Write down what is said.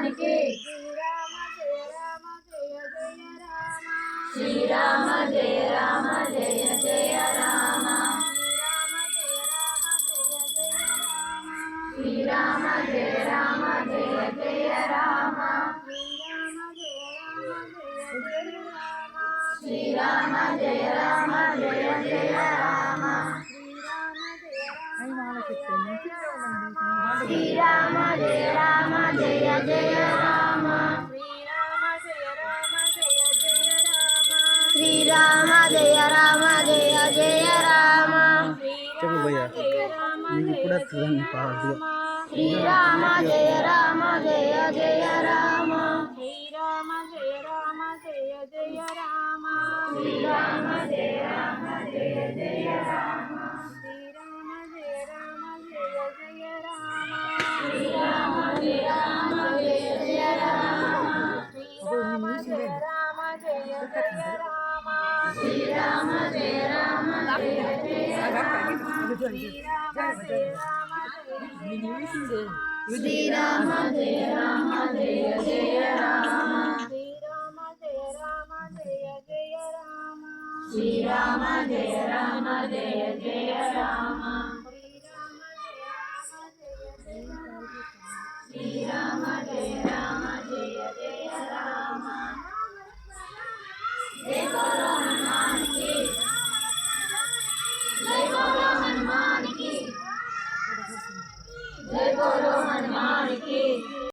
భగవానికి శ్రీరామ జయ రామ జయ జయ రామ శ్రీరామ జయ రామ జయ జయ రామ శ్రీరామ జయ రామ జయ జయ రామ శ్రీరామ జయ రామ జయ జయ రామ శ్రీరామ జయ రామ జయ జయ రామ चलो भैया ये पूरा तुरंत पहाड़ दिया శ్రీరామ జయ రామ జయ జయ రామ శ్రీరామ జయ రామ జయ జయ రామ శ్రీరామ జయ రామ జయ జయ రామ శ్రీరామ జయ రామ జయ జయ రామ శ్రీరామ జయ రామ జయ జయ రామ శ్రీరామ జయ రామ జయ జయ రామ శ్రీరామ జయ రామ జయ జయ రామ శ్రీరామ జయ రామ శ్రీరామ జయ రామ జయ జయ రామ శ్రీరామ జయ రామ జయ జయ రామ శ్రీరామ జయ రామ జయ జయ రామ